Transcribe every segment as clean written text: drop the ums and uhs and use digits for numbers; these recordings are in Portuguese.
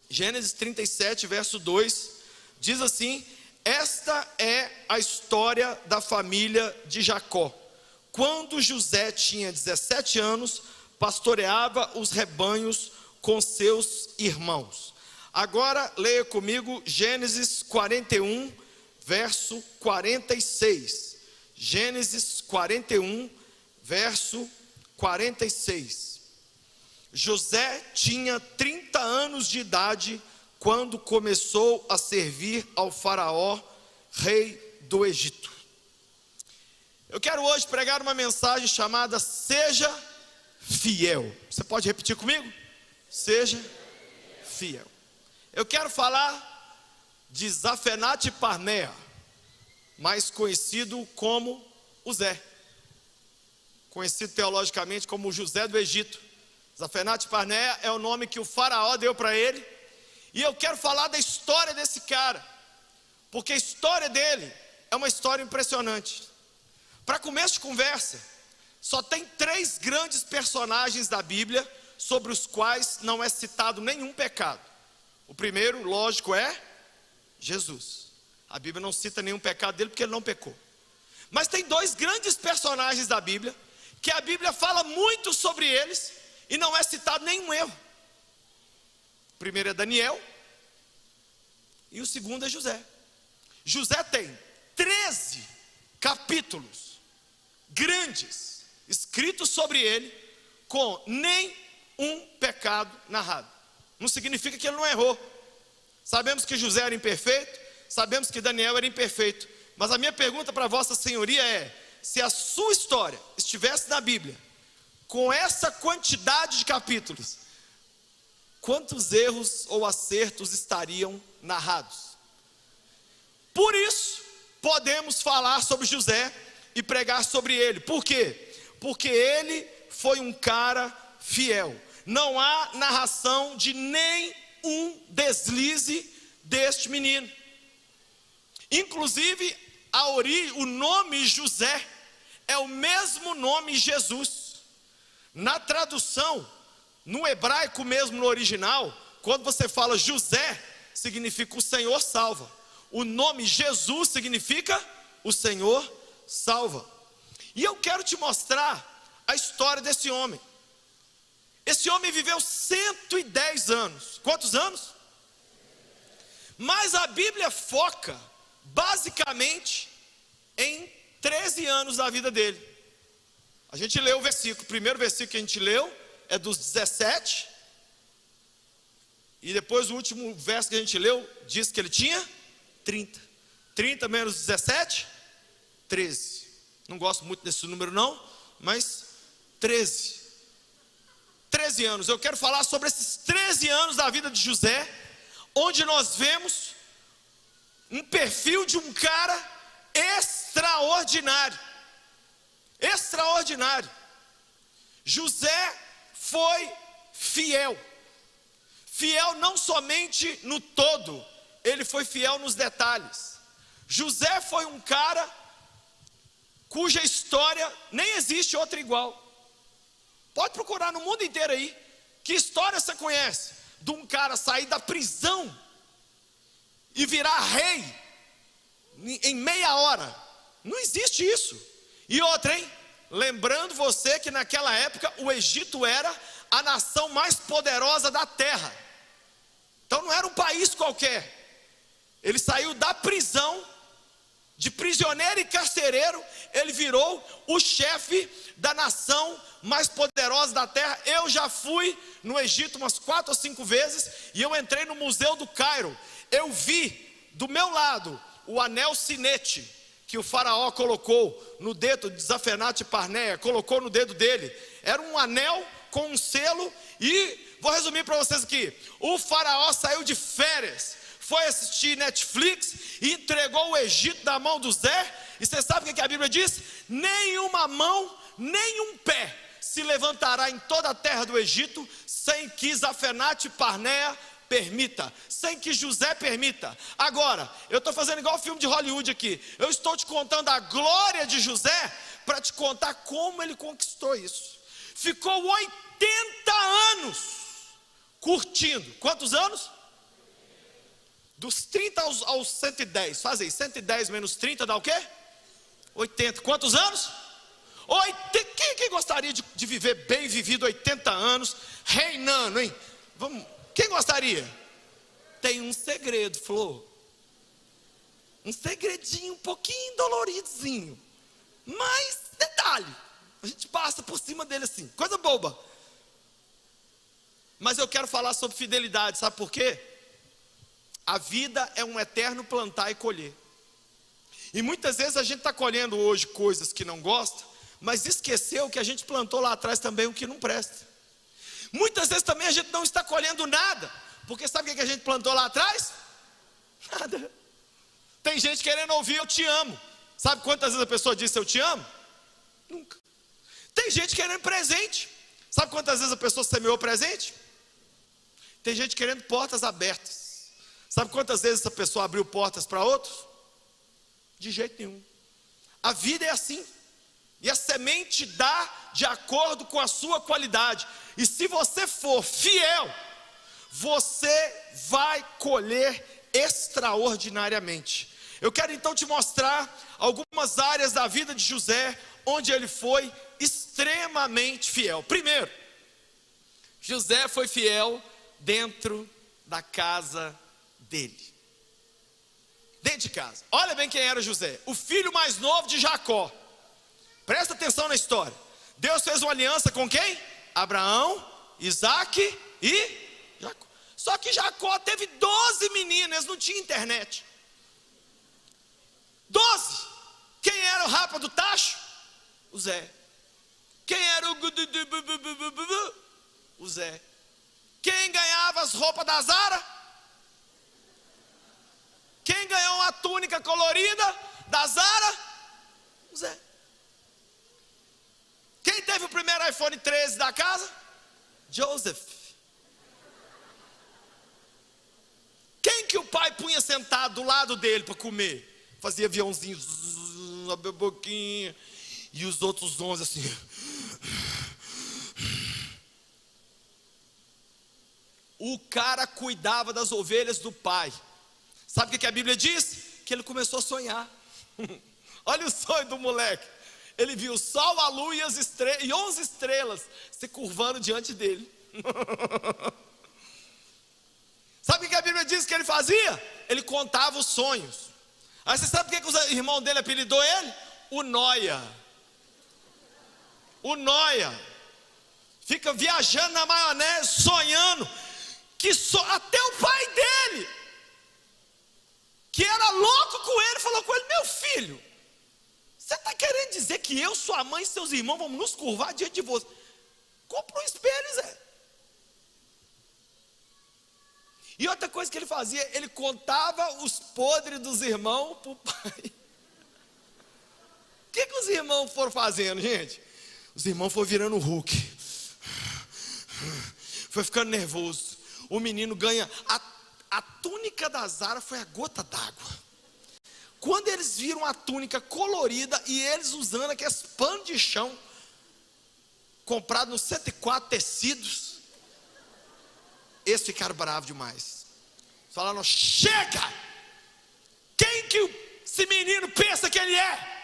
Gênesis 37, verso 2, diz assim: esta é a história da família de Jacó. Quando José tinha 17 anos, pastoreava os rebanhos com seus irmãos. Agora leia comigo Gênesis 41, verso 46. Gênesis 41, verso 46. José tinha 30 anos de idade quando começou a servir ao faraó, rei do Egito. Eu quero hoje pregar uma mensagem chamada Seja Fiel. Você pode repetir comigo? Seja fiel. Eu quero falar de Zafenate Parnea, mais conhecido como o Zé, conhecido teologicamente como José do Egito. Zafenate Parnea é o nome que o faraó deu para ele. E eu quero falar da história desse cara, porque a história dele é uma história impressionante. Para começo de conversa, só tem 3 grandes personagens da Bíblia sobre os quais não é citado nenhum pecado. O primeiro, lógico, é Jesus. A Bíblia não cita nenhum pecado dele porque ele não pecou. Mas tem 2 grandes personagens da Bíblia que a Bíblia fala muito sobre eles e não é citado nenhum erro. O primeiro é Daniel e o segundo é José. José tem 13 capítulos grandes escritos sobre ele, com nenhum pecado narrado. Não significa que ele não errou. Sabemos que José era imperfeito, sabemos que Daniel era imperfeito, mas a minha pergunta para Vossa Senhoria é: se a sua história estivesse na Bíblia, com essa quantidade de capítulos, quantos erros ou acertos estariam narrados? Por isso, podemos falar sobre José e pregar sobre ele. Por quê? Porque ele foi um cara fiel. Não há narração de nenhum deslize deste menino. Inclusive, o nome José é o mesmo nome Jesus. Na tradução, no hebraico mesmo, no original, quando você fala José, significa o Senhor salva. O nome Jesus significa o Senhor salva. E eu quero te mostrar a história desse homem. Esse homem viveu 110 anos. Quantos anos? Mas a Bíblia foca basicamente em 13 anos da vida dele. A gente leu o versículo, o primeiro versículo que a gente leu é dos 17. E depois o último verso que a gente leu diz que ele tinha 30. 30 menos 17, 13. Não gosto muito desse número não, mas 13 anos. Eu quero falar sobre esses 13 anos da vida de José, onde nós vemos um perfil de um cara extraordinário. Extraordinário. José foi fiel. Fiel não somente no todo, ele foi fiel nos detalhes. José foi um cara cuja história nem existe outra igual. Pode procurar no mundo inteiro aí. Que história você conhece de um cara sair da prisão e virar rei em meia hora? Não existe isso. E outra, hein? Lembrando você que naquela época o Egito era a nação mais poderosa da terra. Então não era um país qualquer. Ele saiu da prisão, de prisioneiro e carcereiro, ele virou o chefe da nação mais poderosa da terra. Eu já fui no Egito umas 4 ou 5 vezes, e eu entrei no Museu do Cairo. Eu vi do meu lado o anel sinete que o faraó colocou no dedo de Zafenate Parnea, colocou no dedo dele. Era um anel com um selo. E vou resumir para vocês aqui: o faraó saiu de férias, foi assistir Netflix e entregou o Egito na mão do Zé. E você sabe o que a Bíblia diz? Nenhuma mão, nenhum pé se levantará em toda a terra do Egito sem que Zafenate Parnea permita, sem que José permita. Agora, eu estou fazendo igual filme de Hollywood aqui. Eu estou te contando a glória de José para te contar como ele conquistou isso. Ficou 80 anos curtindo. Quantos anos? Dos 30 aos 110, faz aí, 110 menos 30 dá o quê? 80, quantos anos? 80, quem gostaria de viver bem vivido 80 anos, reinando, hein? Vamos, quem gostaria? Tem um segredo, Flor. Um segredinho um pouquinho doloridozinho. Mas, detalhe, a gente passa por cima dele assim, coisa boba. Mas eu quero falar sobre fidelidade, sabe por quê? A vida é um eterno plantar e colher. E muitas vezes a gente está colhendo hoje coisas que não gosta, mas esqueceu que a gente plantou lá atrás também o que não presta. Muitas vezes também a gente não está colhendo nada, porque sabe o que a gente plantou lá atrás? Nada. Tem gente querendo ouvir eu te amo. Sabe quantas vezes a pessoa disse eu te amo? Nunca. Tem gente querendo presente. Sabe quantas vezes a pessoa semeou presente? Tem gente querendo portas abertas. Sabe quantas vezes essa pessoa abriu portas para outros? De jeito nenhum. A vida é assim. E a semente dá de acordo com a sua qualidade. E se você for fiel, você vai colher extraordinariamente. Eu quero então te mostrar algumas áreas da vida de José, onde ele foi extremamente fiel. Primeiro, José foi fiel dentro da casa dele. Dentro de casa. Olha bem quem era José, o filho mais novo de Jacó. Presta atenção na história. Deus fez uma aliança com quem? Abraão, Isaac e Jacó. Só que Jacó teve 12 meninas, não tinha internet. 12. Quem era o rapa do tacho? O Zé. Quem era o Zé. Quem ganhava as roupas da Zara? Quem ganhou uma túnica colorida da Zara? O Zé. Quem teve o primeiro iPhone 13 da casa? Joseph. Quem que o pai punha sentado do lado dele para comer? Fazia aviãozinho, abre a boquinha. E os outros 11 assim. O cara cuidava das ovelhas do pai. Sabe o que a Bíblia diz? Que ele começou a sonhar. Olha o sonho do moleque. Ele viu o sol, a lua e 11 estrelas se curvando diante dele. Sabe o que a Bíblia diz que ele fazia? Ele contava os sonhos. Aí você sabe por que o irmão dele apelidou ele? O Noia. O Noia. Fica viajando na maionese, sonhando. Até o pai dele, que era louco com ele, falou com ele: meu filho, você está querendo dizer que eu, sua mãe e seus irmãos vamos nos curvar diante de você? Compra um espelho, Zé. E outra coisa que ele fazia, ele contava os podres dos irmãos para o pai. O que os irmãos foram fazendo, gente? Os irmãos foram virando Hulk. Foi ficando nervoso. O menino ganha. A túnica da Zara foi a gota d'água. Quando eles viram a túnica colorida e eles usando aqueles panos de chão comprado nos 104 tecidos, eles ficaram bravos demais. Falaram: chega! Quem que esse menino pensa que ele é?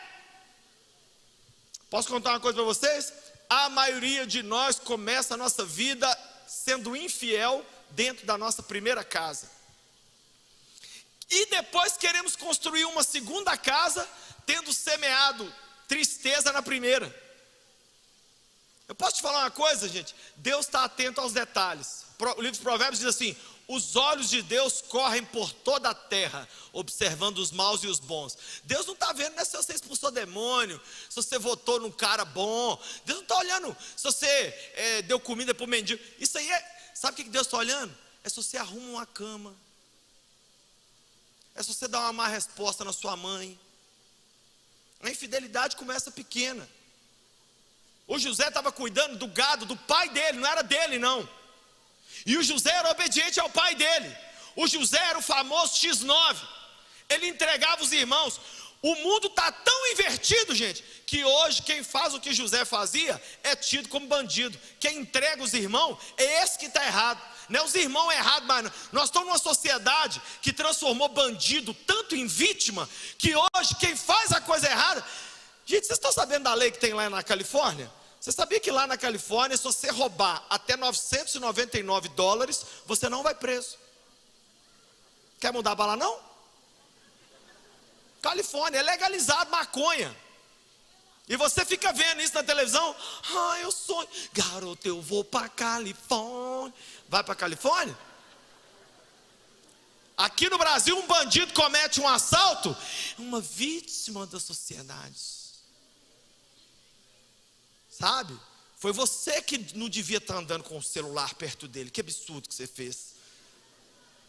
Posso contar uma coisa para vocês? A maioria de nós começa a nossa vida sendo infiel dentro da nossa primeira casa. E depois queremos construir uma segunda casa, tendo semeado tristeza na primeira. Eu posso te falar uma coisa, gente? Deus está atento aos detalhes. O livro dos Provérbios diz assim: os olhos de Deus correm por toda a terra, observando os maus e os bons. Deus não está vendo, né, se você expulsou demônio, se você votou num cara bom. Deus não está olhando se você deu comida para o mendigo. Isso aí sabe o que Deus está olhando? É se você arruma uma cama. É se você dá uma má resposta na sua mãe. A infidelidade começa pequena. O José estava cuidando do gado do pai dele, não era dele não. E o José era obediente ao pai dele. O José era o famoso X9. Ele entregava os irmãos. O mundo está tão invertido, gente, que hoje quem faz o que José fazia é tido como bandido. Quem entrega os irmãos é esse que está errado. não é os irmãos errados, mas nós estamos numa sociedade que transformou bandido tanto em vítima, que hoje quem faz a coisa errada... Gente, vocês estão sabendo da lei que tem lá na Califórnia? Você sabia que lá na Califórnia, se você roubar até $999, você não vai preso? Quer mudar para lá não? Califórnia, é legalizado maconha. E você fica vendo isso na televisão. Ah, eu sonho, garoto, eu vou para Califórnia. Vai para Califórnia? Aqui no Brasil, um bandido comete um assalto, uma vítima da sociedade. Sabe? Foi você que não devia estar andando com o celular perto dele. Que absurdo que você fez.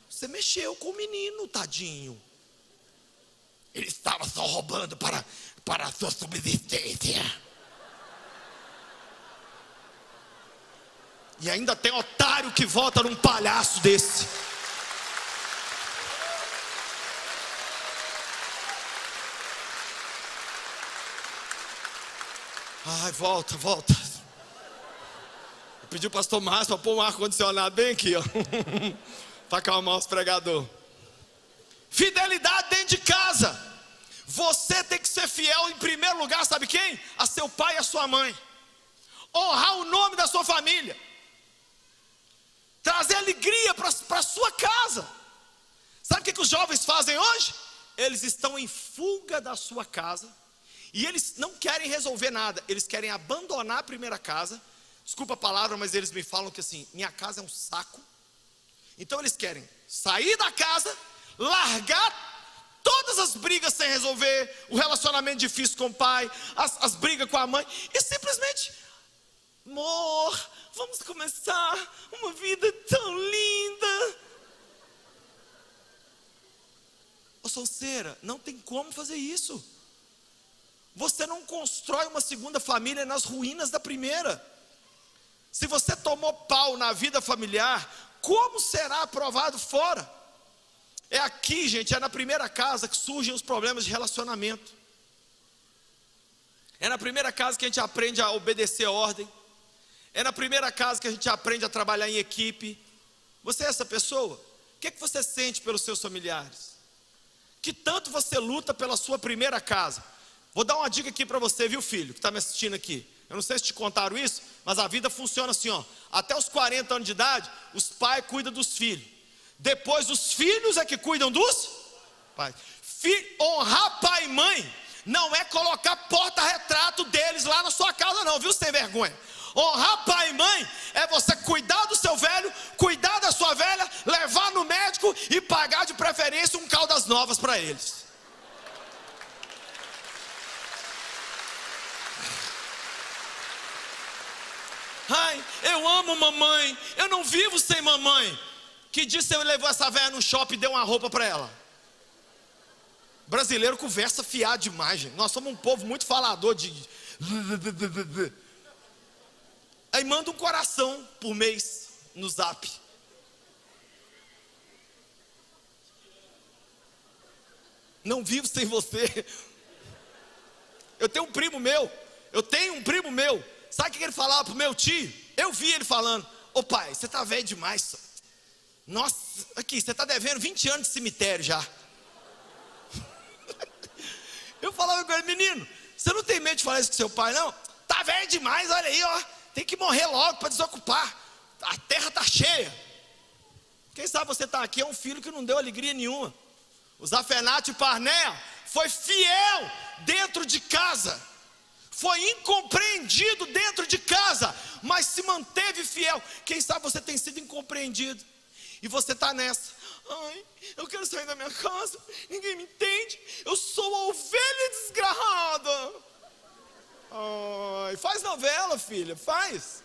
Você mexeu com o menino, tadinho. Ele estava só roubando para a sua subsistência. E ainda tem otário que vota num palhaço desse. Ai, volta. Eu pedi o pastor Márcio para pôr um ar-condicionado bem aqui, ó. Para acalmar os pregadores. Fidelidade dentro de casa. Você tem que ser fiel em primeiro lugar, sabe quem? A seu pai e a sua mãe. Honrar o nome da sua família. Trazer alegria para a sua casa. Sabe o que os jovens fazem hoje? Eles estão em fuga da sua casa. E eles não querem resolver nada. Eles querem abandonar a primeira casa. Desculpa a palavra, mas eles me falam que assim, minha casa é um saco. Então eles querem sair da casa, largar todas as brigas sem resolver, o relacionamento difícil com o pai, as brigas com a mãe, e simplesmente, amor, vamos começar uma vida tão linda. Ô solteira, não tem como fazer isso. Você não constrói uma segunda família nas ruínas da primeira. Se você tomou pau na vida familiar, como será aprovado fora? É aqui, gente, é na primeira casa que surgem os problemas de relacionamento. É na primeira casa que a gente aprende a obedecer a ordem. É na primeira casa que a gente aprende a trabalhar em equipe. Você é essa pessoa? O que você sente pelos seus familiares? Que tanto você luta pela sua primeira casa? Vou dar uma dica aqui para você, viu, filho, que está me assistindo aqui. Eu não sei se te contaram isso, mas a vida funciona assim, ó. Até os 40 anos de idade, os pais cuidam dos filhos. Depois os filhos é que cuidam dos pais. Honrar pai e mãe não é colocar porta-retrato deles lá na sua casa não, viu, sem vergonha. Honrar pai e mãe é você cuidar do seu velho, cuidar da sua velha, levar no médico e pagar de preferência um Caldas Novas para eles. Ai, eu amo mamãe, eu não vivo sem mamãe. Que dia você levou essa velha no shopping e deu uma roupa para ela? Brasileiro conversa fiado demais, gente. Nós somos um povo muito falador de... Aí manda um coração por mês no zap. Não vivo sem você. Eu tenho um primo meu. Sabe o que ele falava pro meu tio? Eu vi ele falando: ô pai, você tá velho demais. Nossa, aqui, você tá devendo 20 anos de cemitério já. Eu falava com ele: menino, você não tem medo de falar isso com seu pai não? Tá velho demais, olha aí, ó. Tem que morrer logo para desocupar. A terra tá cheia. Quem sabe você tá aqui é um filho que não deu alegria nenhuma. O Zafenate Parnea foi fiel dentro de casa. Foi incompreendido dentro de casa, mas se manteve fiel. Quem sabe você tem sido incompreendido e você está nessa: ai, eu quero sair da minha casa, ninguém me entende, eu sou a ovelha desgarrada. Ai, faz novela, filha, faz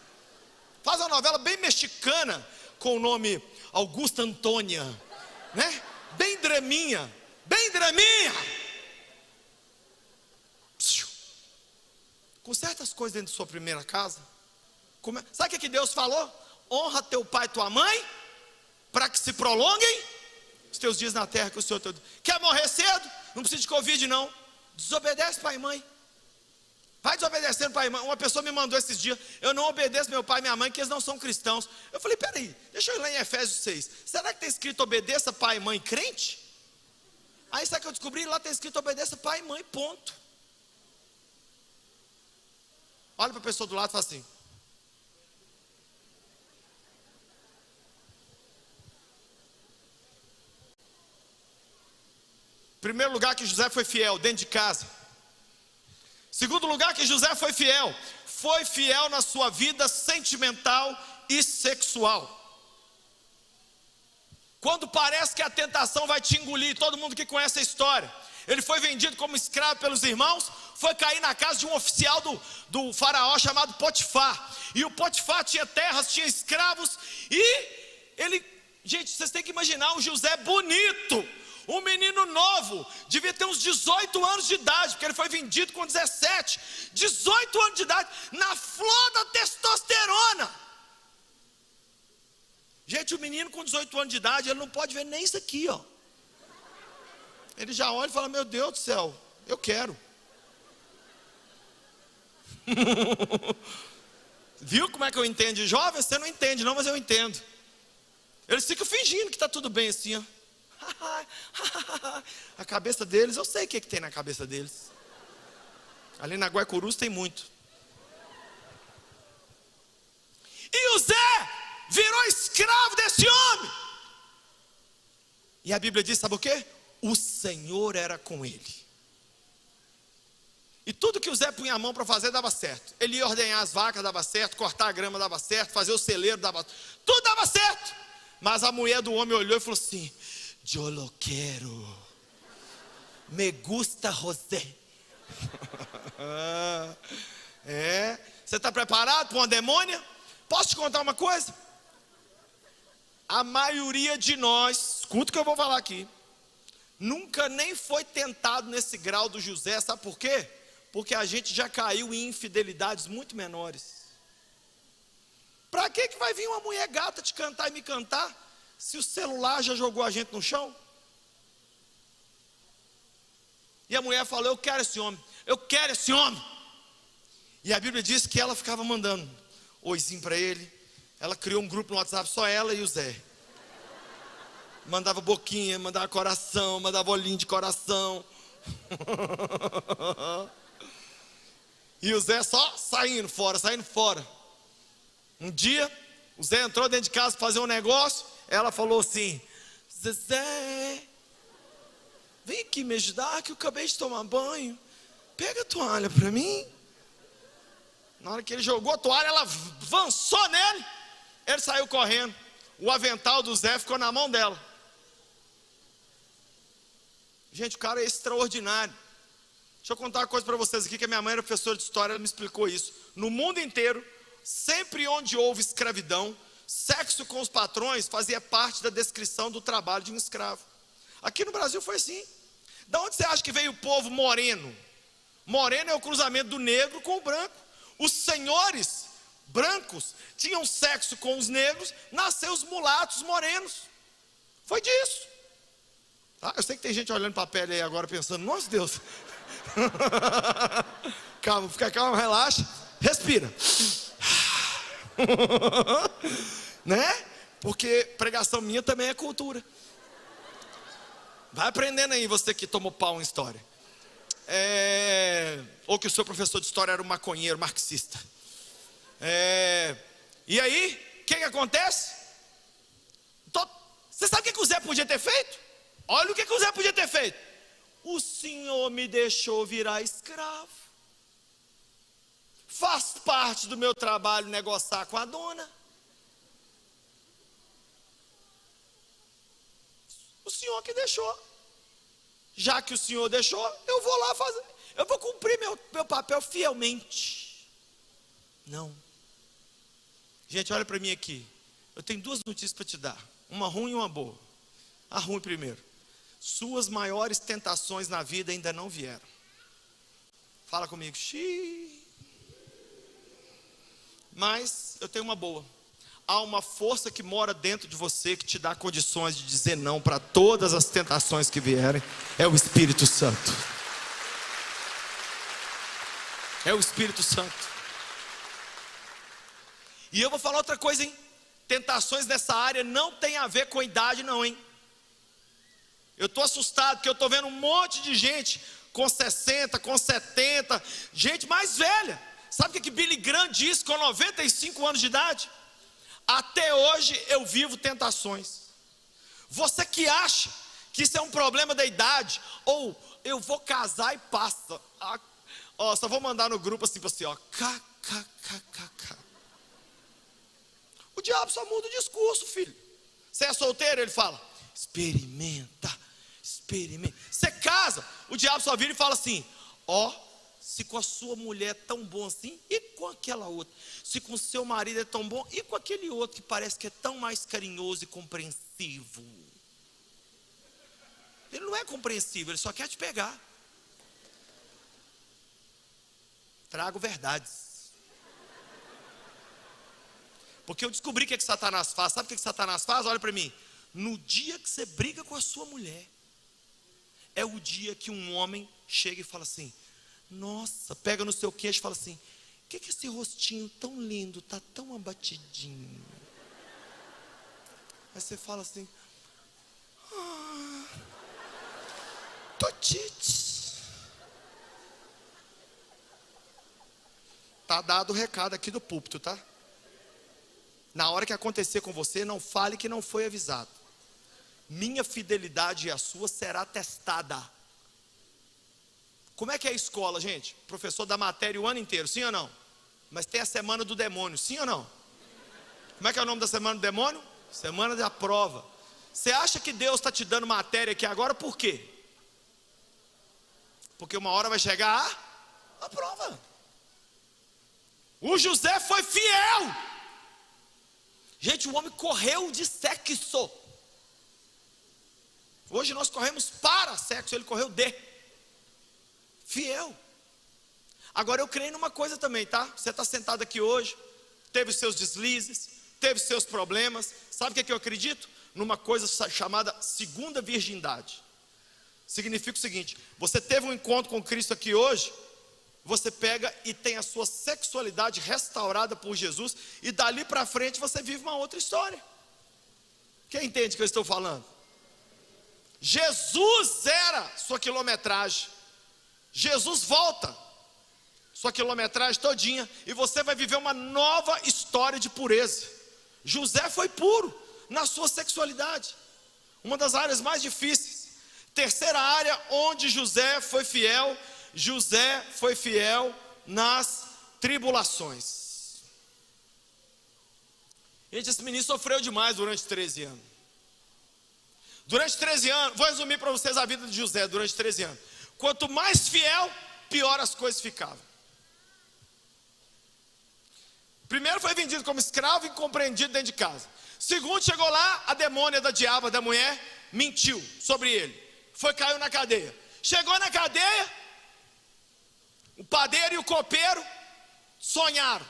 uma novela bem mexicana com o nome Augusta Antônia, né? Bem draminha. Com certas coisas dentro da sua primeira casa. Sabe o que Deus falou? Honra teu pai e tua mãe, para que se prolonguem os teus dias na terra que o Senhor teu... Quer morrer cedo? Não precisa de Covid não. Desobedece pai e mãe. Vai desobedecendo pai e mãe. Uma pessoa me mandou esses dias: eu não obedeço meu pai e minha mãe, que eles não são cristãos. Eu falei: peraí, deixa eu ir lá em Efésios 6. Será que está escrito obedeça pai e mãe crente? Aí sabe o que eu descobri? Lá está escrito obedeça pai e mãe, ponto. Olha para a pessoa do lado e fala assim: primeiro lugar, que José foi fiel dentro de casa. Segundo lugar, que José foi fiel na sua vida sentimental e sexual. Quando parece que a tentação vai te engolir, todo mundo que conhece a história, ele foi vendido como escravo pelos irmãos, foi cair na casa de um oficial do faraó chamado Potifar. E o Potifar tinha terras, tinha escravos, e ele, gente, vocês têm que imaginar um José bonito, um menino novo, devia ter uns 18 anos de idade, porque ele foi vendido com 17, 18 anos de idade, na flor da testosterona. Gente, o menino com 18 anos de idade, ele não pode ver nem isso aqui, ó. Ele já olha e fala: meu Deus do céu, eu quero. Viu como é que eu entendo de jovem? Você não entende não, mas eu entendo. Eles ficam fingindo que está tudo bem assim, ó. A cabeça deles, eu sei o que tem na cabeça deles. Ali na Guaicurus tem muito. E o Zé virou escravo desse homem. E a Bíblia diz, sabe o quê? O Senhor era com ele. E tudo que o Zé punha a mão para fazer dava certo. Ele ia ordenhar as vacas, dava certo. Cortar a grama dava certo. Fazer o celeiro dava certo. Tudo dava certo. Mas a mulher do homem olhou e falou assim: eu lo quero. Me gusta José. Você está preparado para uma demônia? Posso te contar uma coisa? A maioria de nós, escuta o que eu vou falar aqui, nunca nem foi tentado nesse grau do José. Sabe por quê? Porque a gente já caiu em infidelidades muito menores. Para que vai vir uma mulher gata te cantar e me cantar, se o celular já jogou a gente no chão? E a mulher falou: eu quero esse homem, eu quero esse homem. E a Bíblia diz que ela ficava mandando oizinho para ele. Ela criou um grupo no WhatsApp, só ela e o Zé. Mandava boquinha, mandava coração, mandava olhinho de coração. E o Zé só saindo fora. Um dia, o Zé entrou dentro de casa para fazer um negócio. Ela falou assim: Zé, vem aqui me ajudar, que eu acabei de tomar banho. Pega a toalha para mim. Na hora que ele jogou a toalha, ela avançou nele. Ele saiu correndo. O avental do Zé ficou na mão dela. Gente, o cara é extraordinário. Deixa eu contar uma coisa para vocês aqui, que a minha mãe era professora de história, ela me explicou isso. No mundo inteiro, sempre onde houve escravidão, sexo com os patrões fazia parte da descrição do trabalho de um escravo. Aqui no Brasil foi assim. Da onde você acha que veio o povo moreno? Moreno é o cruzamento do negro com o branco. Os senhores brancos tinham sexo com os negros, nasceu os mulatos morenos. Foi disso. Eu sei que tem gente olhando para a pele aí agora pensando: nossa Deus. Calma, fica calmo, relaxa, respira. Né? Porque pregação minha também é cultura. Vai aprendendo aí, você que tomou pau em história. Ou que o seu professor de história era um maconheiro marxista. E aí, o que acontece? Você sabe o que o Zé podia ter feito? Olha o que o Zé podia ter feito. O Senhor me deixou virar escravo. Faz parte do meu trabalho negociar com a dona. O Senhor que deixou. Já que o Senhor deixou, eu vou lá fazer. Eu vou cumprir meu papel fielmente. Não. Gente, olha para mim aqui. Eu tenho duas notícias para te dar. Uma ruim e uma boa. A ruim primeiro. Suas maiores tentações na vida ainda não vieram. Fala comigo. Xiii. Mas eu tenho uma boa. Há uma força que mora dentro de você, que te dá condições de dizer não para todas as tentações que vierem. É o Espírito Santo. É o Espírito Santo. E eu vou falar outra coisa, hein? Tentações nessa área não tem a ver com idade não, hein? Eu estou assustado, porque eu estou vendo um monte de gente com 60, com 70, gente mais velha. Sabe o que Billy Graham disse com 95 anos de idade? Até hoje eu vivo tentações. Você que acha que isso é um problema da idade, ou eu vou casar e passa. Ó, só vou mandar no grupo assim para você, ó. KKKKK. O diabo só muda o discurso, filho. Você é solteiro? Ele fala, experimenta. Você casa, o diabo só vira e fala assim, ó, se com a sua mulher é tão bom assim, e com aquela outra? Se com o seu marido é tão bom, e com aquele outro que parece que é tão mais carinhoso e compreensivo? Ele não é compreensivo, ele só quer te pegar. Trago verdades. Porque eu descobri o que Satanás faz. Sabe o que Satanás faz? Olha para mim. No dia que você briga com a sua mulher, é o dia que um homem chega e fala assim, nossa, pega no seu queixo e fala assim, que esse rostinho tão lindo, tá tão abatidinho? Aí você fala assim, totite. Tá dado o recado aqui do púlpito, tá? Na hora que acontecer com você, não fale que não foi avisado. Minha fidelidade e a sua será testada. Como é que é a escola, gente? O professor dá matéria o ano inteiro, sim ou não? Mas tem a semana do demônio, sim ou não? Como é que é o nome da semana do demônio? Semana da prova. Você acha que Deus está te dando matéria aqui agora, por quê? Porque uma hora vai chegar a prova. O José foi fiel. Gente, o homem correu de sexo. Hoje nós corremos para sexo, ele correu de fiel. Agora eu creio numa coisa também, tá? Você está sentado aqui hoje, teve os seus deslizes, teve os seus problemas. Sabe o que eu acredito? Numa coisa chamada segunda virgindade. Significa o seguinte: você teve um encontro com Cristo aqui hoje, você pega e tem a sua sexualidade restaurada por Jesus, e dali para frente você vive uma outra história. Quem entende o que eu estou falando? Jesus era sua quilometragem. Jesus volta sua quilometragem todinha, e você vai viver uma nova história de pureza. José foi puro na sua sexualidade, uma das áreas mais difíceis. Terceira área onde José foi fiel nas tribulações. Gente, esse menino sofreu demais durante 13 anos. Durante 13 anos, vou resumir para vocês a vida de José durante 13 anos. Quanto mais fiel, pior as coisas ficavam. Primeiro foi vendido como escravo e incompreendido dentro de casa. Segundo, chegou lá, a demônia da diaba, da mulher, mentiu sobre ele. Caiu na cadeia. Chegou na cadeia, o padeiro e o copeiro sonharam.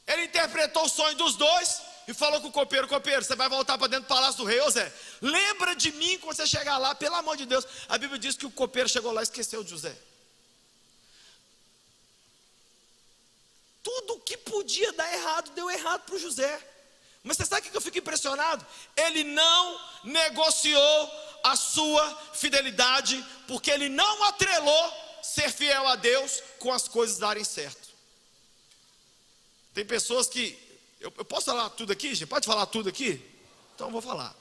Ele interpretou o sonho dos dois e falou com o copeiro, você vai voltar para dentro do palácio do rei, ô Zé, lembra de mim quando você chegar lá, pelo amor de Deus. A Bíblia diz que o copeiro chegou lá e esqueceu de José. Tudo que podia dar errado, deu errado para o José. Mas você sabe o que eu fico impressionado? Ele não negociou a sua fidelidade, porque ele não atrelou ser fiel a Deus com as coisas darem certo. Tem pessoas que, eu posso falar tudo aqui, gente? Pode falar tudo aqui? Então eu vou falar.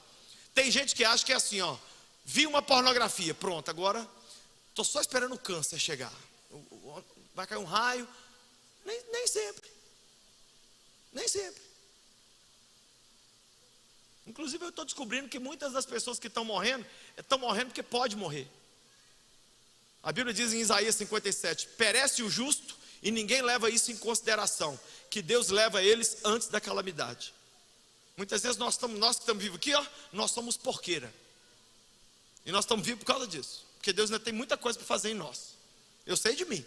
Tem gente que acha que é assim, ó, vi uma pornografia, pronto, agora estou só esperando o câncer chegar. Vai cair um raio. Nem sempre. Nem sempre. Inclusive eu estou descobrindo que muitas das pessoas que estão morrendo porque pode morrer. A Bíblia diz em Isaías 57, perece o justo e ninguém leva isso em consideração, que Deus leva eles antes da calamidade. Muitas vezes nós que estamos vivos aqui, ó, nós somos porqueira. E nós estamos vivos por causa disso, porque Deus ainda tem muita coisa para fazer em nós. Eu sei de mim.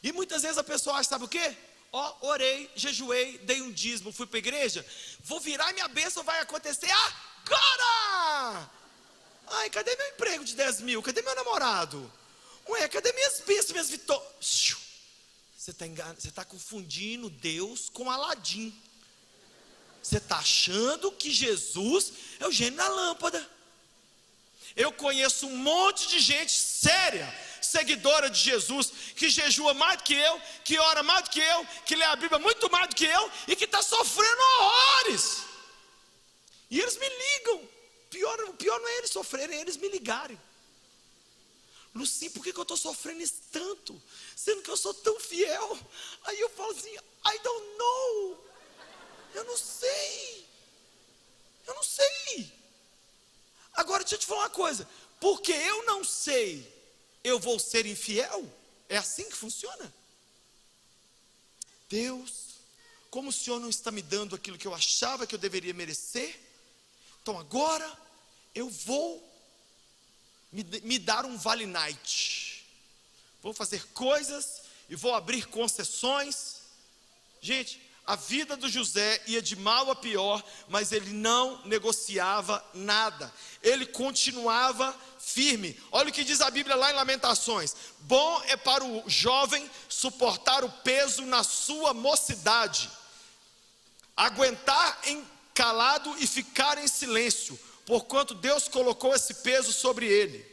E muitas vezes a pessoa acha, sabe o quê? Ó, orei, jejuei, dei um dízimo, fui para a igreja, vou virar minha bênção, vai acontecer agora! Ai, cadê meu emprego de 10 mil? Cadê meu namorado? Ué, cadê minhas bênçãos, minhas vitórias? Você está confundindo Deus com Aladim. Você está achando que Jesus é o gênio da lâmpada. Eu conheço um monte de gente séria, seguidora de Jesus, que jejua mais do que eu, que ora mais do que eu, que lê a Bíblia muito mais do que eu, e que está sofrendo horrores. E eles me ligam. O pior não é eles sofrerem, é eles me ligarem. Luci, por que eu estou sofrendo isso tanto? Sendo que eu sou tão fiel. Aí eu falo assim, I don't know. Eu não sei. Agora deixa eu te falar uma coisa. Porque eu não sei, eu vou ser infiel? É assim que funciona? Deus, como o Senhor não está me dando aquilo que eu achava que eu deveria merecer, então agora eu vou me dar um vale night. Vou fazer coisas e vou abrir concessões. Gente, a vida do José ia de mal a pior, mas ele não negociava nada. Ele continuava firme. Olha o que diz a Bíblia lá em Lamentações: bom é para o jovem suportar o peso na sua mocidade, aguentar calado e ficar em silêncio, porquanto Deus colocou esse peso sobre ele.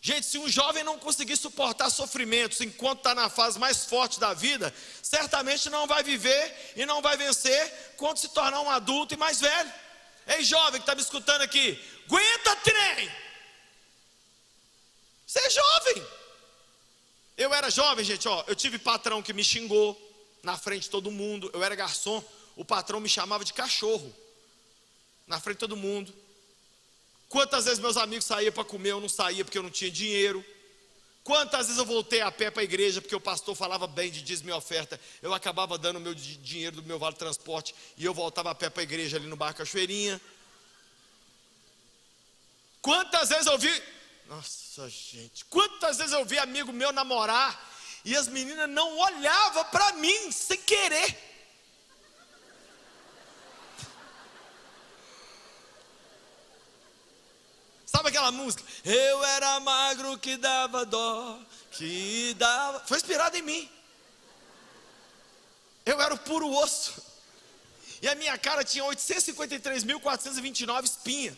Gente, se um jovem não conseguir suportar sofrimentos enquanto está na fase mais forte da vida, certamente não vai viver e não vai vencer quando se tornar um adulto e mais velho. Ei, jovem que está me escutando aqui, aguenta, trem! Você é jovem. Eu era jovem, gente, eu tive patrão que me xingou na frente de todo mundo. Eu era garçom, o patrão me chamava de cachorro na frente de todo mundo. Quantas vezes meus amigos saíam para comer, eu não saía porque eu não tinha dinheiro. Quantas vezes eu voltei a pé para a igreja porque o pastor falava bem de dízimo e oferta, eu acabava dando o meu dinheiro do meu vale transporte e eu voltava a pé para a igreja ali no Bar Cachoeirinha. Quantas vezes eu vi, nossa gente, quantas vezes eu vi amigo meu namorar e as meninas não olhavam para mim sem querer. Sabe aquela música? Eu era magro que dava dó, que dava... Foi inspirado em mim. Eu era o puro osso. E a minha cara tinha 853.429 espinhas.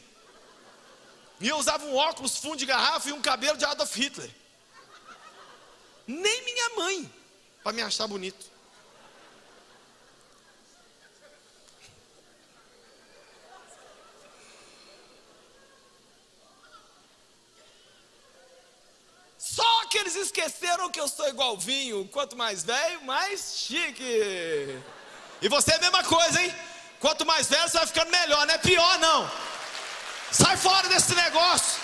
E eu usava um óculos fundo de garrafa e um cabelo de Adolf Hitler. Nem minha mãe, para me achar bonito. Só que eles esqueceram que eu sou igual vinho. Quanto mais velho, mais chique. E você é a mesma coisa, hein? Quanto mais velho, você vai ficando melhor, não é pior não. Sai fora desse negócio.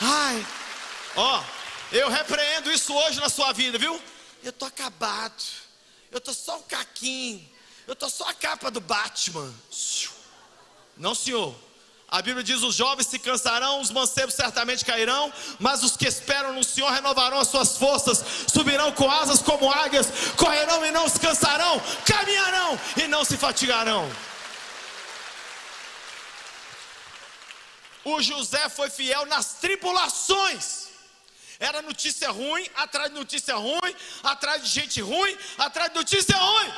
Ai, eu repreendo isso hoje na sua vida, viu? Eu tô acabado. Eu tô só um caquinho. Eu tô só a capa do Batman. Não, senhor. A Bíblia diz: os jovens se cansarão, os mancebos certamente cairão, mas os que esperam no Senhor renovarão as suas forças, subirão com asas como águias, correrão e não se cansarão, caminharão e não se fatigarão. O José foi fiel nas tribulações. Era notícia ruim, atrás de notícia ruim, atrás de gente ruim, atrás de notícia ruim.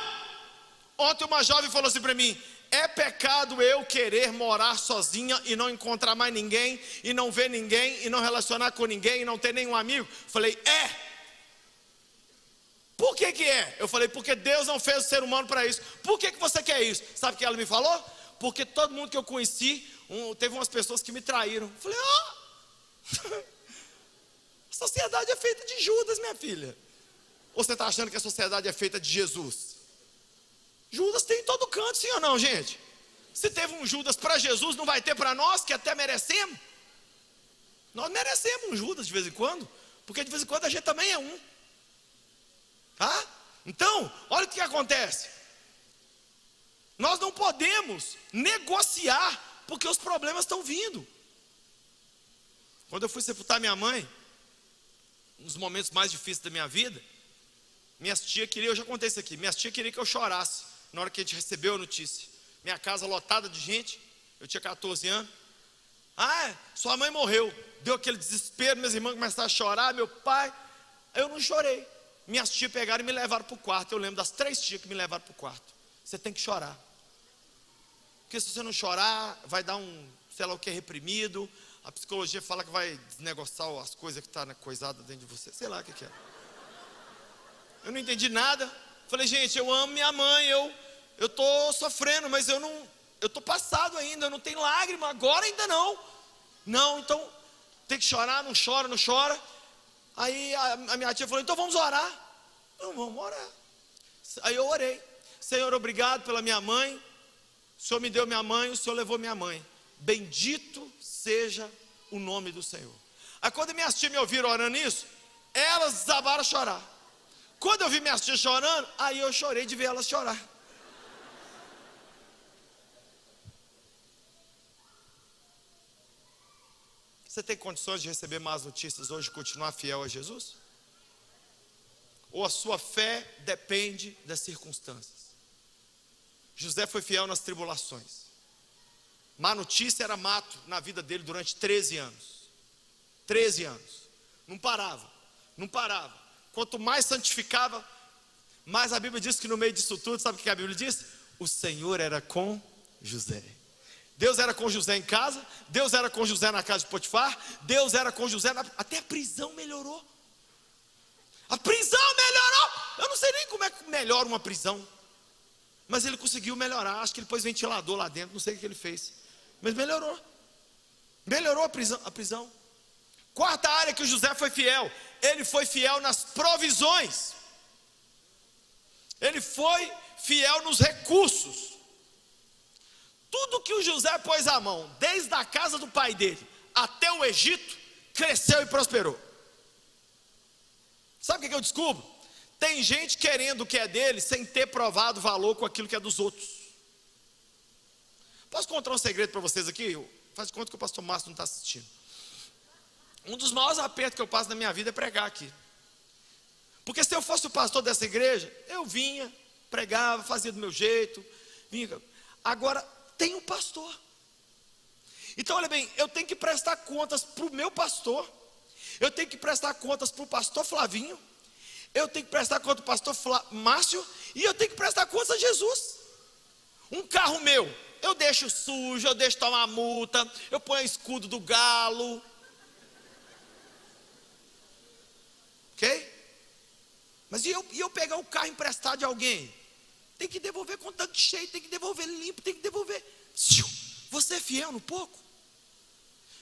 Ontem uma jovem falou assim para mim: é pecado eu querer morar sozinha e não encontrar mais ninguém, e não ver ninguém, e não relacionar com ninguém, e não ter nenhum amigo? Falei, é. Por que que é? Eu falei, porque Deus não fez o ser humano para isso. Por que que você quer isso? Sabe o que ela me falou? Porque todo mundo que eu conheci, teve umas pessoas que me traíram. Eu falei, a sociedade é feita de Judas, minha filha. Ou você está achando que a sociedade é feita de Jesus? Judas tem em todo canto, sim ou não, gente? Se teve um Judas para Jesus, não vai ter para nós, que até merecemos? Nós merecemos um Judas de vez em quando, porque de vez em quando a gente também é um. Tá? Então, olha o que acontece. Nós não podemos negociar, porque os problemas estão vindo. Quando eu fui sepultar minha mãe, nos momentos mais difíceis da minha vida, minhas tias queriam, eu já contei isso aqui, minhas tias queriam que eu chorasse na hora que a gente recebeu a notícia. Minha casa lotada de gente, eu tinha 14 anos. Ah, sua mãe morreu. Deu aquele desespero, minhas irmãs começaram a chorar, meu pai. Eu não chorei. Minhas tias pegaram e me levaram para o quarto. Eu lembro das 3 tias que me levaram para o quarto. Você tem que chorar. Porque se você não chorar, vai dar sei lá o que, reprimido. A psicologia fala que vai desnegociar as coisas que estão coisadas dentro de você. Sei lá o que é. Eu não entendi nada. Falei, gente, eu amo minha mãe, eu estou sofrendo, mas eu estou passado ainda, eu não tenho lágrima, agora ainda não. Não, então tem que chorar, não chora, não chora. Aí a minha tia falou, então vamos orar. Não, vamos orar. Aí eu orei. Senhor, obrigado pela minha mãe. O Senhor me deu minha mãe, o Senhor levou minha mãe. Bendito seja o nome do Senhor. Aí quando minhas tias me ouviram orando isso, elas desabaram a chorar. Quando eu vi minhas tias chorando, aí eu chorei de ver elas chorar. Você tem condições de receber más notícias hoje e continuar fiel a Jesus? Ou a sua fé depende das circunstâncias? José foi fiel nas tribulações. Má notícia era mato na vida dele durante 13 anos. 13 anos. Não parava, não parava. Quanto mais santificava, mais a Bíblia diz que no meio disso tudo, sabe o que a Bíblia diz? O Senhor era com José. Deus era com José em casa, Deus era com José na casa de Potifar, Deus era com José, até a prisão melhorou. A prisão melhorou. Eu não sei nem como é que melhora uma prisão, mas ele conseguiu melhorar. Acho que ele pôs ventilador lá dentro, não sei o que ele fez, mas melhorou. Melhorou a prisão. Quarta área que o José foi fiel, ele foi fiel nas provisões. Ele foi fiel nos recursos. Tudo que o José pôs à mão, desde a casa do pai dele até o Egito, cresceu e prosperou. Sabe o que eu descubro? Tem gente querendo o que é dele sem ter provado valor com aquilo que é dos outros. Posso contar um segredo para vocês aqui? Faz de conta que o pastor Márcio não está assistindo. Um dos maiores apertos que eu passo na minha vida é pregar aqui. Porque se eu fosse o pastor dessa igreja, eu vinha, pregava, fazia do meu jeito, vinha. Agora tem um pastor. Então olha bem, eu tenho que prestar contas para o meu pastor. Eu tenho que prestar contas para o pastor Flavinho. Eu tenho que prestar contas para o pastor Márcio. E eu tenho que prestar contas a Jesus. Um carro meu, eu deixo sujo, eu deixo tomar multa, eu ponho escudo do galo. Ok? Mas e eu pegar o carro emprestado de alguém? Tem que devolver com o tanque cheio, tem que devolver limpo, tem que devolver. Você é fiel no pouco?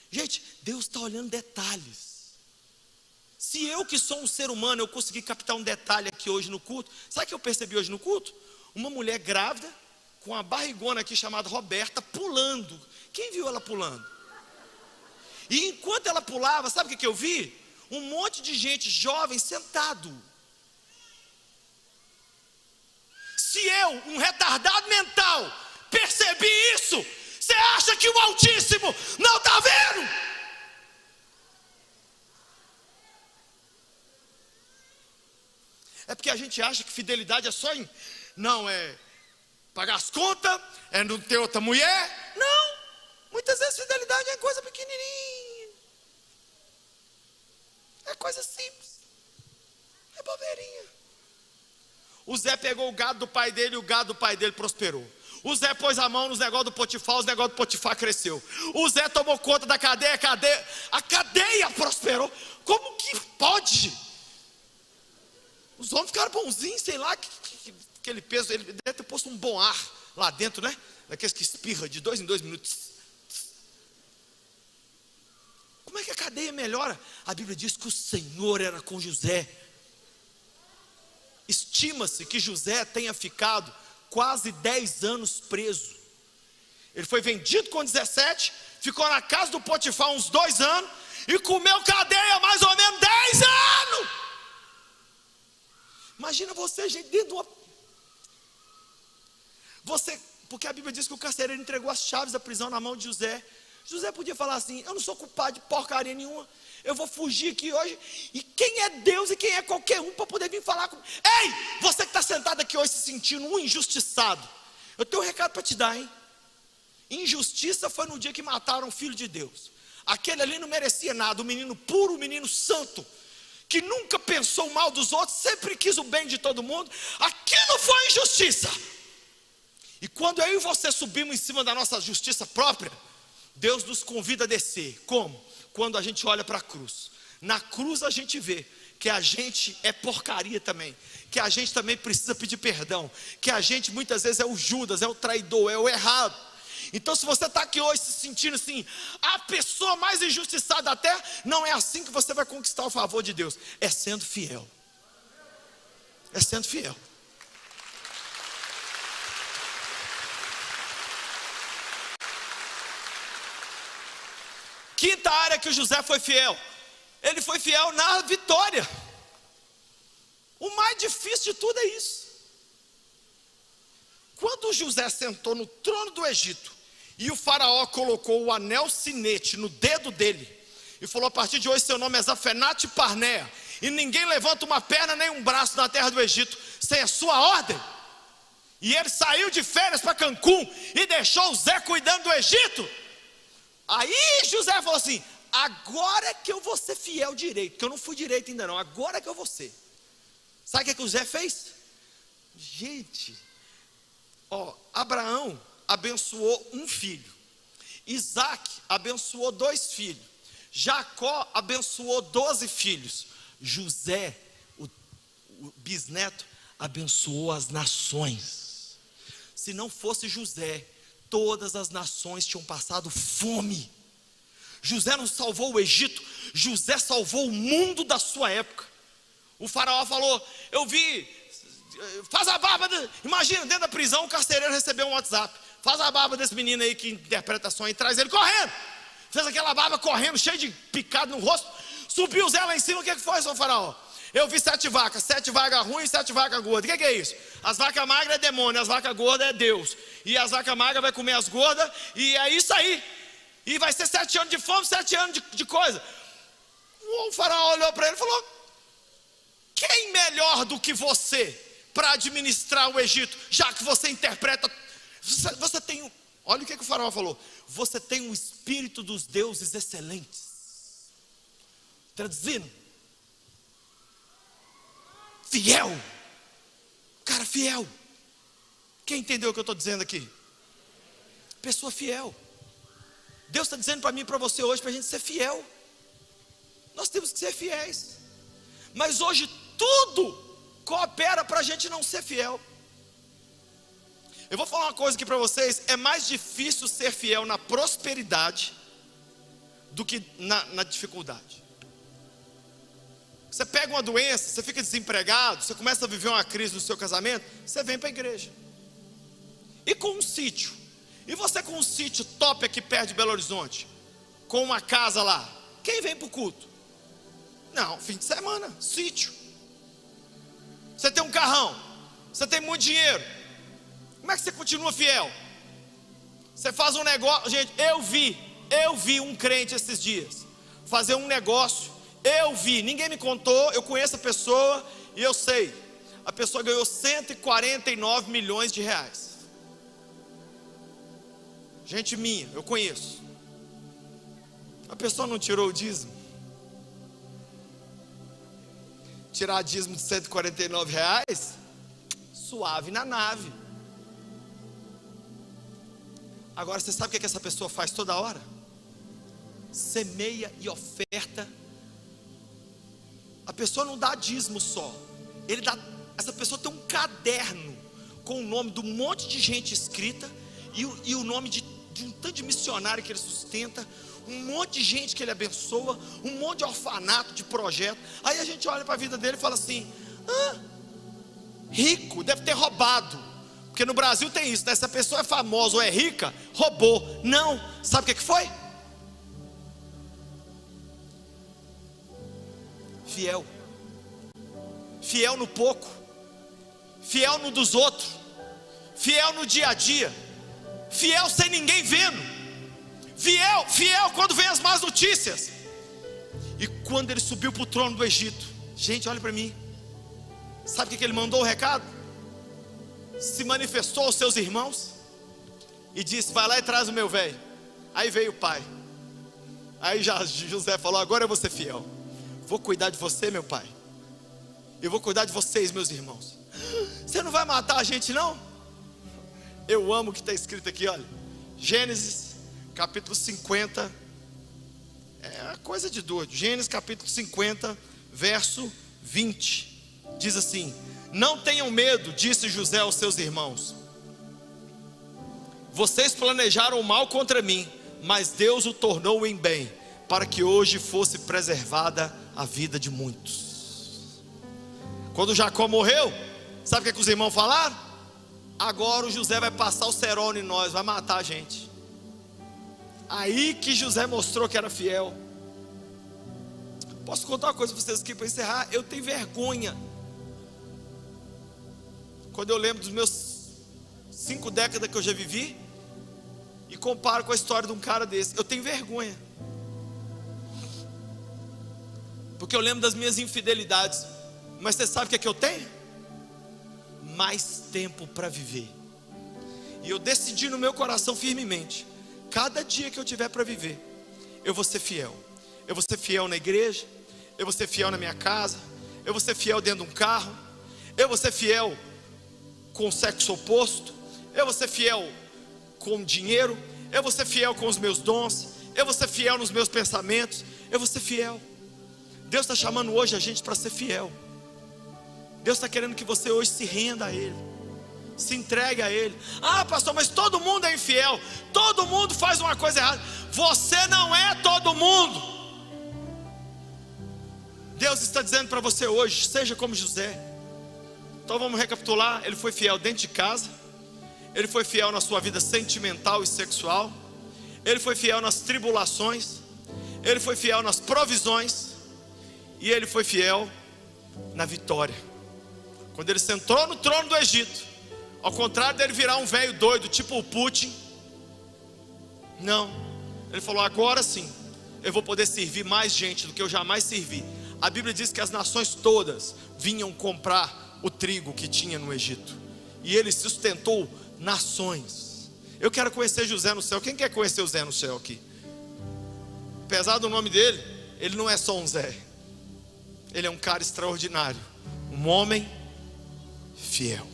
Gente, Deus está olhando detalhes. Se eu que sou um ser humano, eu consegui captar um detalhe aqui hoje no culto. Sabe o que eu percebi hoje no culto? Uma mulher grávida, com uma barrigona aqui chamada Roberta, pulando. Quem viu ela pulando? E enquanto ela pulava, sabe o que eu vi? Um monte de gente jovem sentado. Se eu, um retardado mental, percebi isso, você acha que o Altíssimo não está vendo? É porque a gente acha que fidelidade é só em, não, é pagar as contas, é não ter outra mulher. Não, muitas vezes fidelidade é coisa pequenininha, é coisa simples, é bobeirinha. O Zé pegou o gado do pai dele e o gado do pai dele prosperou. O Zé pôs a mão nos negócios do Potifar, os negócios do Potifar cresceu. O Zé tomou conta da cadeia, a cadeia prosperou. Como que pode? Os homens ficaram bonzinhos, sei lá, aquele peso, ele deve ter posto um bom ar lá dentro, né? Daqueles que espirra de 2 em 2 minutos. Como é que a cadeia melhora? A Bíblia diz que o Senhor era com José. Estima-se que José tenha ficado quase 10 anos preso. Ele foi vendido com 17, ficou na casa do Potifar uns 2 anos e comeu cadeia mais ou menos 10 anos. Imagina você, gente, dentro de uma... Porque a Bíblia diz que o carcereiro entregou as chaves da prisão na mão de José. José podia falar assim, eu não sou culpado de porcaria nenhuma, eu vou fugir aqui hoje, e quem é Deus e quem é qualquer um para poder vir falar comigo? Ei, você que está sentado aqui hoje se sentindo um injustiçado, eu tenho um recado para te dar, hein? Injustiça foi no dia que mataram o Filho de Deus. Aquele ali não merecia nada, um menino puro, um menino santo, que nunca pensou mal dos outros, sempre quis o bem de todo mundo. Aquilo foi injustiça. E quando eu e você subimos em cima da nossa justiça própria, Deus nos convida a descer. Como? Quando a gente olha para a cruz. Na cruz a gente vê que a gente é porcaria também, que a gente também precisa pedir perdão, que a gente muitas vezes é o Judas, é o traidor, é o errado. Então se você está aqui hoje se sentindo assim, a pessoa mais injustiçada da terra, não é assim que você vai conquistar o favor de Deus, é sendo fiel. É sendo fiel. Quinta área que o José foi fiel, ele foi fiel na vitória. O mais difícil de tudo é isso. Quando José sentou no trono do Egito e o faraó colocou o anel sinete no dedo dele e falou: a partir de hoje seu nome é Zafenate Parnéa, e ninguém levanta uma perna nem um braço na terra do Egito sem a sua ordem. E ele saiu de férias para Cancún e deixou o Zé cuidando do Egito. Aí José falou assim: agora é que eu vou ser fiel direito, que eu não fui direito ainda não, agora é que eu vou ser. Sabe o que o José fez? Gente, Abraão abençoou um filho, Isaac abençoou 2 filhos, Jacó abençoou 12 filhos, José, o bisneto, abençoou as nações. Se não fosse José, todas as nações tinham passado fome. José não salvou o Egito, José salvou o mundo da sua época. O faraó falou: eu vi, faz a barba, imagina, dentro da prisão o carcereiro recebeu um WhatsApp: faz a barba desse menino aí que interpreta sonho, e traz ele correndo. Fez aquela barba correndo, cheio de picado no rosto, subiu o Zé lá em cima. O que foi, seu faraó? Eu vi 7 vacas, 7 vacas ruins e 7 vacas gordas. O que é isso? As vacas magras é demônio, as vacas gordas é Deus. E as vacas magras vai comer as gordas, e é isso aí. E vai ser 7 anos de fome, 7 anos de coisa. O faraó olhou para ele e falou: quem melhor do que você para administrar o Egito, já que você interpreta, você tem, olha o que o faraó falou: você tem um espírito dos deuses excelentes. Traduzindo, fiel, cara fiel. Quem entendeu o que eu estou dizendo aqui? Pessoa fiel. Deus está dizendo para mim e para você hoje, para a gente ser fiel. Nós temos que ser fiéis. Mas hoje tudo coopera para a gente não ser fiel. Eu vou falar uma coisa aqui para vocês: é mais difícil ser fiel na prosperidade do que na dificuldade. Você pega uma doença, você fica desempregado, você começa a viver uma crise no seu casamento, você vem para a igreja. E com um sítio? E você com um sítio top aqui perto de Belo Horizonte, com uma casa lá, quem vem para o culto? Não, fim de semana, sítio. Você tem um carrão, você tem muito dinheiro, como é que você continua fiel? Você faz um negócio. Gente, eu vi um crente esses dias fazer um negócio. Eu vi, ninguém me contou, eu conheço a pessoa e eu sei. A pessoa ganhou 149 milhões de reais. Gente minha, eu conheço. A pessoa não tirou o dízimo. Tirar dízimo de 149 reais, suave na nave. Agora você sabe o que essa pessoa faz toda hora? Semeia e oferta. A pessoa não dá dízimo só, essa pessoa tem um caderno com o nome de um monte de gente escrita e o nome de um tanto de missionário que ele sustenta, um monte de gente que ele abençoa, um monte de orfanato, de projeto. Aí a gente olha para a vida dele e fala assim: rico, deve ter roubado. Porque no Brasil tem isso, né? Se a pessoa é famosa ou é rica, roubou. Não, sabe o que foi? Fiel. Fiel no pouco, fiel no dos outros, fiel no dia a dia, fiel sem ninguém vendo, fiel quando vem as más notícias. E quando ele subiu para o trono do Egito, gente, olha para mim, sabe o que ele mandou o recado? Se manifestou aos seus irmãos e disse: vai lá e traz o meu velho. Aí veio o pai. Aí já José falou: agora eu vou ser fiel. Vou cuidar de você, meu pai. Eu vou cuidar de vocês, meus irmãos. Você não vai matar a gente, não? Eu amo o que está escrito aqui, olha. Gênesis capítulo 50. É coisa de doido. Gênesis capítulo 50, verso 20. Diz assim: não tenham medo, disse José aos seus irmãos. Vocês planejaram o mal contra mim, mas Deus o tornou em bem, para que hoje fosse preservada a vida de muitos. Quando Jacó morreu, sabe o que os irmãos falaram? Agora o José vai passar o cerol em nós, vai matar a gente. Aí que José mostrou que era fiel. Posso contar uma coisa para vocês aqui para encerrar? Eu tenho vergonha quando eu lembro dos meus 5 décadas que eu já vivi e comparo com a história de um cara desse. Eu tenho vergonha, porque eu lembro das minhas infidelidades. Mas você sabe o que é que eu tenho? Mais tempo para viver. E eu decidi no meu coração firmemente: cada dia que eu tiver para viver, eu vou ser fiel. Eu vou ser fiel na igreja, eu vou ser fiel na minha casa, eu vou ser fiel dentro de um carro, eu vou ser fiel com o sexo oposto, eu vou ser fiel com o dinheiro, eu vou ser fiel com os meus dons, eu vou ser fiel nos meus pensamentos, eu vou ser fiel. Deus está chamando hoje a gente para ser fiel. Deus está querendo que você hoje se renda a Ele, se entregue a Ele. Ah, pastor, mas todo mundo é infiel, todo mundo faz uma coisa errada. Você não é todo mundo. Deus está dizendo para você hoje: seja como José. Então vamos recapitular. Ele foi fiel dentro de casa, ele foi fiel na sua vida sentimental e sexual, ele foi fiel nas tribulações, ele foi fiel nas provisões, e ele foi fiel na vitória. Quando ele sentou no trono do Egito, ao contrário dele virar um velho doido tipo o Putin, não, ele falou: agora sim, eu vou poder servir mais gente do que eu jamais servi. A Bíblia diz que as nações todas vinham comprar o trigo que tinha no Egito, e ele sustentou nações. Eu quero conhecer José no céu. Quem quer conhecer o Zé no céu aqui? Apesar do nome dele, ele não é só um Zé, ele é um cara extraordinário, um homem fiel.